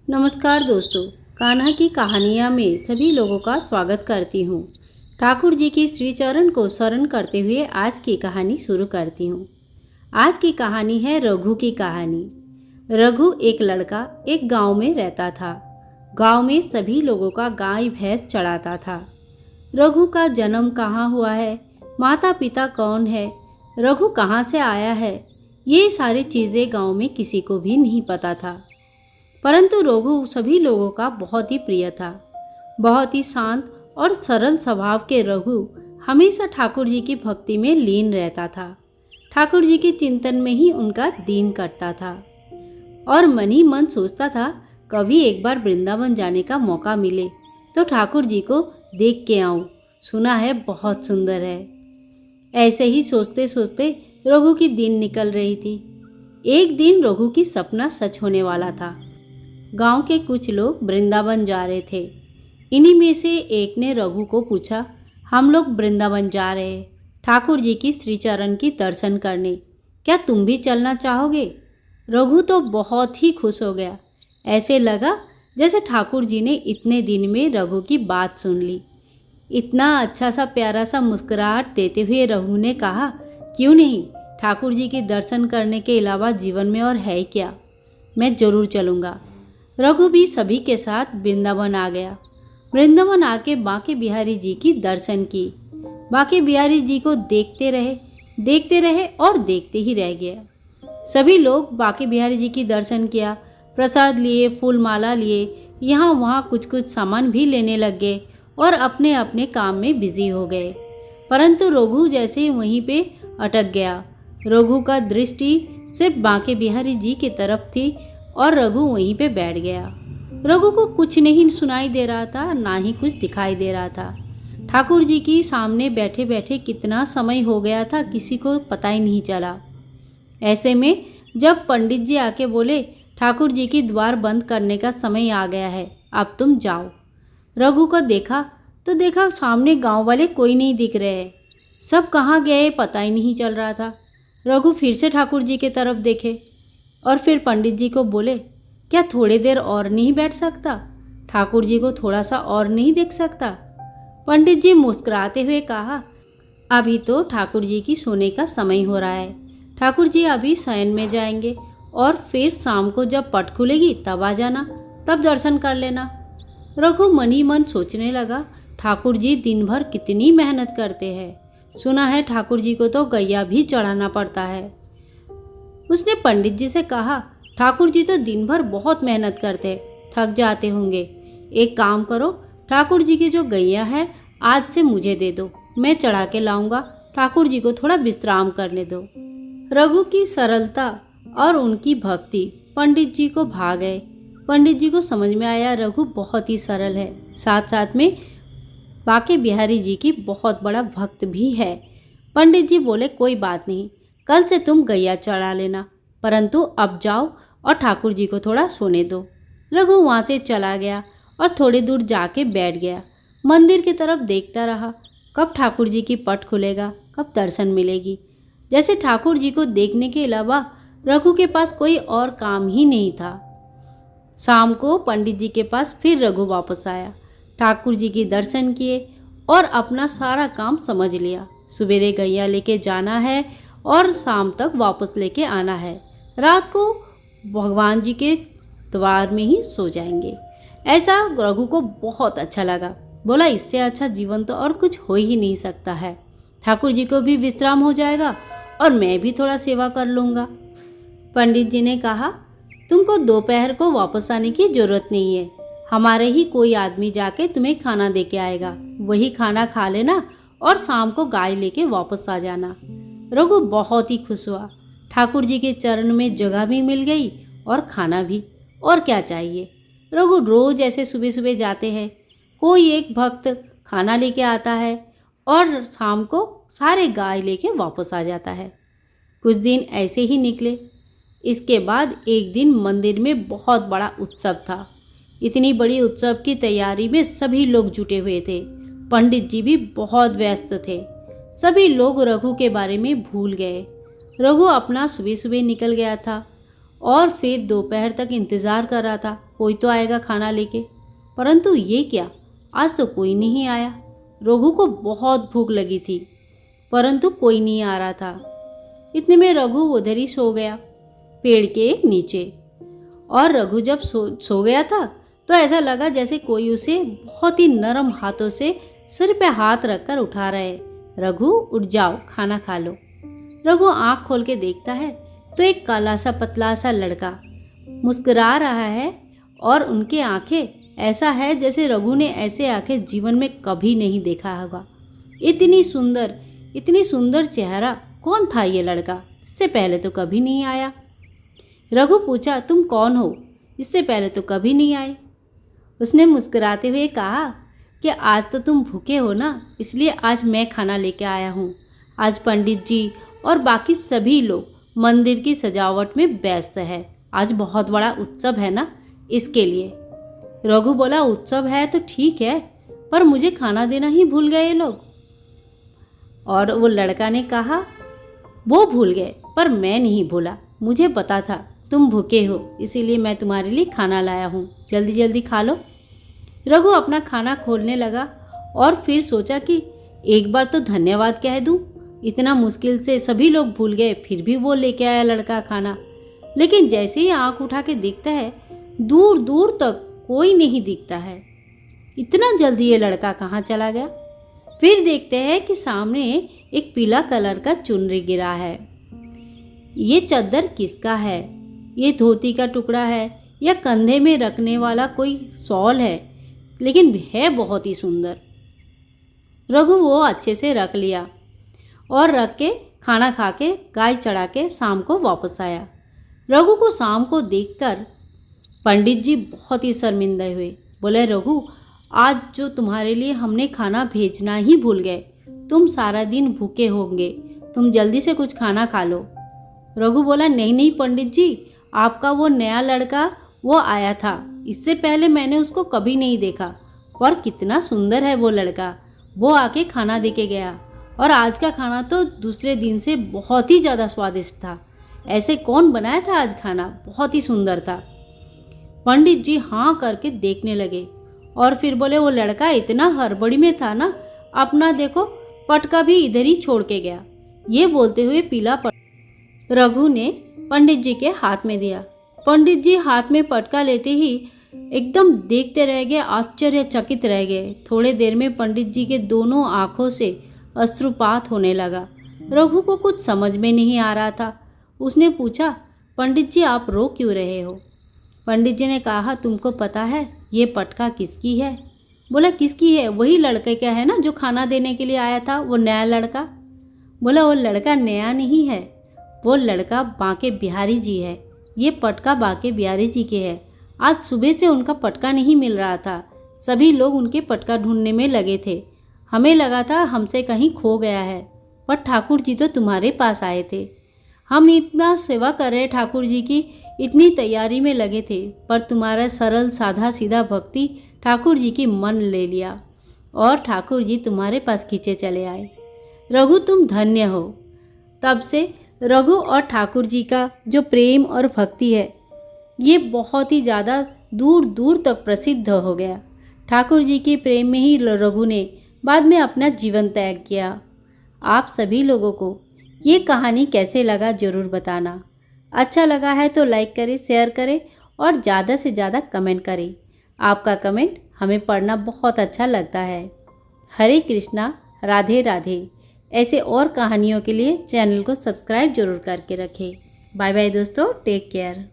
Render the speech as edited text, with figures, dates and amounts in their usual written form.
नमस्कार दोस्तों, कान्हा की कहानियाँ में सभी लोगों का स्वागत करती हूँ। ठाकुर जी की श्री चरण को स्मरण करते हुए आज की कहानी शुरू करती हूँ। आज की कहानी है रघु की कहानी। रघु एक लड़का एक गांव में रहता था। गांव में सभी लोगों का गाय भैंस चराता था। रघु का जन्म कहाँ हुआ है, माता पिता कौन है, रघु कहाँ से आया है, ये सारी चीज़ें गांव में किसी को भी नहीं पता था। परंतु रघु सभी लोगों का बहुत ही प्रिय था। बहुत ही शांत और सरल स्वभाव के रघु हमेशा ठाकुर जी की भक्ति में लीन रहता था। ठाकुर जी के चिंतन में ही उनका दिन कटता था और मन ही मन सोचता था कभी एक बार वृंदावन जाने का मौका मिले तो ठाकुर जी को देख के आऊं, सुना है बहुत सुंदर है। ऐसे ही सोचते सोचते रघु की दिन निकल रही थी। एक दिन रघु की सपना सच होने वाला था। गांव के कुछ लोग वृंदावन जा रहे थे। इन्हीं में से एक ने रघु को पूछा, हम लोग वृंदावन जा रहे हैं ठाकुर जी की श्री चरण की दर्शन करने, क्या तुम भी चलना चाहोगे? रघु तो बहुत ही खुश हो गया। ऐसे लगा जैसे ठाकुर जी ने इतने दिन में रघु की बात सुन ली। इतना अच्छा सा प्यारा सा मुस्कुराहट देते हुए रघु ने कहा, क्यों नहीं, ठाकुर जी के दर्शन करने के अलावा जीवन में और है क्या, मैं ज़रूर चलूँगा। रघु भी सभी के साथ वृंदावन आ गया। वृंदावन आके बांके बिहारी जी की दर्शन की। बांके बिहारी जी को देखते रहे और देखते ही रह गए। सभी लोग बांके बिहारी जी की दर्शन किया, प्रसाद लिए, फूल माला लिए, यहाँ वहाँ कुछ कुछ सामान भी लेने लग गए और अपने अपने काम में बिजी हो गए। परंतु रघु जैसे वहीं पे अटक गया। रघु का दृष्टि सिर्फ बांके बिहारी जी की तरफ थी और रघु वहीं पे बैठ गया। रघु को कुछ नहीं सुनाई दे रहा था, ना ही कुछ दिखाई दे रहा था। ठाकुर जी की सामने बैठे बैठे कितना समय हो गया था किसी को पता ही नहीं चला। ऐसे में जब पंडित जी आके बोले, ठाकुर जी की द्वार बंद करने का समय आ गया है, अब तुम जाओ। रघु को देखा सामने गांव वाले कोई नहीं दिख रहे हैं। सब कहाँ गए पता ही नहीं चल रहा था। रघु फिर से ठाकुर जी की तरफ देखे और फिर पंडित जी को बोले, क्या थोड़ी देर और नहीं बैठ सकता? ठाकुर जी को थोड़ा सा और नहीं देख सकता? पंडित जी मुस्कुराते हुए कहा, अभी तो ठाकुर जी की सोने का समय हो रहा है। ठाकुर जी अभी शयन में जाएंगे और फिर शाम को जब पट खुलेगी तब आ जाना, तब दर्शन कर लेना। रघु मन ही मन सोचने लगा, ठाकुर जी दिन भर कितनी मेहनत करते हैं। सुना है ठाकुर जी को तो गैया भी चढ़ाना पड़ता है। उसने पंडित जी से कहा, ठाकुर जी तो दिन भर बहुत मेहनत करते, थक जाते होंगे। एक काम करो, ठाकुर जी की जो गैया है आज से मुझे दे दो, मैं चढ़ा के लाऊंगा, ठाकुर जी को थोड़ा विश्राम करने दो। रघु की सरलता और उनकी भक्ति पंडित जी को भा गए। पंडित जी को समझ में आया रघु बहुत ही सरल है, साथ साथ में बांके बिहारी जी की बहुत बड़ा भक्त भी है। पंडित जी बोले, कोई बात नहीं, कल से तुम गैया चढ़ा लेना, परंतु अब जाओ और ठाकुर जी को थोड़ा सोने दो। रघु वहाँ से चला गया और थोड़ी दूर जाके बैठ गया। मंदिर की तरफ देखता रहा, कब ठाकुर जी की पट खुलेगा, कब दर्शन मिलेगी। जैसे ठाकुर जी को देखने के अलावा रघु के पास कोई और काम ही नहीं था। शाम को पंडित जी के पास फिर रघु वापस आया। ठाकुर जी की दर्शन किए और अपना सारा काम समझ लिया। सवेरे गैया लेके जाना है और शाम तक वापस लेके आना है। रात को भगवान जी के द्वार में ही सो जाएंगे। ऐसा रघु को बहुत अच्छा लगा। बोला, इससे अच्छा जीवन तो और कुछ हो ही नहीं सकता है। ठाकुर जी को भी विश्राम हो जाएगा और मैं भी थोड़ा सेवा कर लूँगा। पंडित जी ने कहा, तुमको दोपहर को वापस आने की ज़रूरत नहीं है, हमारे ही कोई आदमी जाके तुम्हें खाना दे के आएगा, वही खाना खा लेना और शाम को गाय लेके वापस आ जाना। रघु बहुत ही खुश हुआ। ठाकुर जी के चरण में जगह भी मिल गई और खाना भी, और क्या चाहिए। रघु रोज ऐसे सुबह सुबह जाते हैं, कोई एक भक्त खाना लेके आता है और शाम को सारे गाय लेके वापस आ जाता है। कुछ दिन ऐसे ही निकले। इसके बाद एक दिन मंदिर में बहुत बड़ा उत्सव था। इतनी बड़ी उत्सव की तैयारी में सभी लोग जुटे हुए थे। पंडित जी भी बहुत व्यस्त थे। सभी लोग रघु के बारे में भूल गए। रघु अपना सुबह सुबह निकल गया था और फिर दोपहर तक इंतज़ार कर रहा था, कोई तो आएगा खाना लेके। परंतु ये क्या, आज तो कोई नहीं आया। रघु को बहुत भूख लगी थी, परंतु कोई नहीं आ रहा था। इतने में रघु उधर ही सो गया, पेड़ के एक नीचे। और रघु जब सो गया था तो ऐसा लगा जैसे कोई उसे बहुत ही नरम हाथों से सिर पे हाथ रखकर उठा रहे। रघु उठ जाओ, खाना खा लो। रघु आँख खोल के देखता है तो एक काला सा पतला सा लड़का मुस्कुरा रहा है और उनके आंखें ऐसा है जैसे रघु ने ऐसे आंखें जीवन में कभी नहीं देखा होगा। इतनी सुंदर चेहरा। कौन था ये लड़का? इससे पहले तो कभी नहीं आया। रघु पूछा, तुम कौन हो? इससे पहले तो कभी नहीं आए। उसने मुस्कुराते हुए कहा कि आज तो तुम भूखे हो ना, इसलिए आज मैं खाना लेके आया हूँ। आज पंडित जी और बाकी सभी लोग मंदिर की सजावट में व्यस्त है। आज बहुत बड़ा उत्सव है ना, इसके लिए। रघु बोला, उत्सव है तो ठीक है, पर मुझे खाना देना ही भूल गए ये लोग। और वो लड़का ने कहा, वो भूल गए पर मैं नहीं भूला। मुझे पता था तुम भूखे हो, इसीलिए मैं तुम्हारे लिए खाना लाया हूँ। जल्दी जल्दी खा लो। रघु अपना खाना खोलने लगा और फिर सोचा कि एक बार तो धन्यवाद कह दूँ। इतना मुश्किल से सभी लोग भूल गए, फिर भी वो लेके आया लड़का खाना। लेकिन जैसे ही आँख उठा के देखता है, दूर दूर तक कोई नहीं दिखता है। इतना जल्दी ये लड़का कहाँ चला गया? फिर देखते हैं कि सामने एक पीला कलर का चुनरी गिरा है। ये चद्दर किसका है? ये धोती का टुकड़ा है या कंधे में रखने वाला कोई शॉल है? लेकिन है बहुत ही सुंदर। रघु वो अच्छे से रख लिया और रख के खाना खा के गाय चढ़ा के शाम को वापस आया। रघु को शाम को देखकर पंडित जी बहुत ही शर्मिंदा हुए। बोले, रघु, आज जो तुम्हारे लिए हमने खाना भेजना ही भूल गए। तुम सारा दिन भूखे होंगे, तुम जल्दी से कुछ खाना खा लो। रघु बोला, नहीं पंडित जी, आपका वो नया लड़का वो आया था, इससे पहले मैंने उसको कभी नहीं देखा, पर कितना सुंदर है वो लड़का। वो आके खाना दे के गया और आज का खाना तो दूसरे दिन से बहुत ही ज़्यादा स्वादिष्ट था। ऐसे कौन बनाया था आज खाना? बहुत ही सुंदर था। पंडित जी हाँ करके देखने लगे और फिर बोले, वो लड़का इतना हड़बड़ी में था ना, अपना देखो पटका भी इधर ही छोड़ के गया। ये बोलते हुए पीला रघु ने पंडित जी के हाथ में दिया। पंडित जी हाथ में पटका लेते ही एकदम देखते रह गए, आश्चर्यचकित रह गए। थोड़े देर में पंडित जी के दोनों आँखों से अश्रुपात होने लगा। रघु को कुछ समझ में नहीं आ रहा था। उसने पूछा, पंडित जी आप रो क्यों रहे हो? पंडित जी ने कहा, तुमको पता है ये पटका किसकी है? बोला, किसकी है? वही लड़के का है ना जो खाना देने के लिए आया था, वो नया लड़का। बोला, वो लड़का नया नहीं है, वो लड़का बांके बिहारी जी है। ये पटका बांके बिहारी जी के है। आज सुबह से उनका पटका नहीं मिल रहा था, सभी लोग उनके पटका ढूंढने में लगे थे। हमें लगा था हमसे कहीं खो गया है, पर ठाकुर जी तो तुम्हारे पास आए थे। हम इतना सेवा कर रहे ठाकुर जी की, इतनी तैयारी में लगे थे, पर तुम्हारा सरल साधा सीधा भक्ति ठाकुर जी की मन ले लिया और ठाकुर जी तुम्हारे पास खींचे चले आए। रघु तुम धन्य हो। तब से रघु और ठाकुर जी का जो प्रेम और भक्ति है, ये बहुत ही ज़्यादा दूर दूर तक प्रसिद्ध हो गया। ठाकुर जी के प्रेम में ही रघु ने बाद में अपना जीवन त्याग किया। आप सभी लोगों को ये कहानी कैसे लगा ज़रूर बताना। अच्छा लगा है तो लाइक करें, शेयर करें और ज़्यादा से ज़्यादा कमेंट करें। आपका कमेंट हमें पढ़ना बहुत अच्छा लगता है। हरे कृष्णा, राधे राधे। ऐसे और कहानियों के लिए चैनल को सब्सक्राइब जरूर करके रखें। बाय बाय दोस्तों, टेक केयर।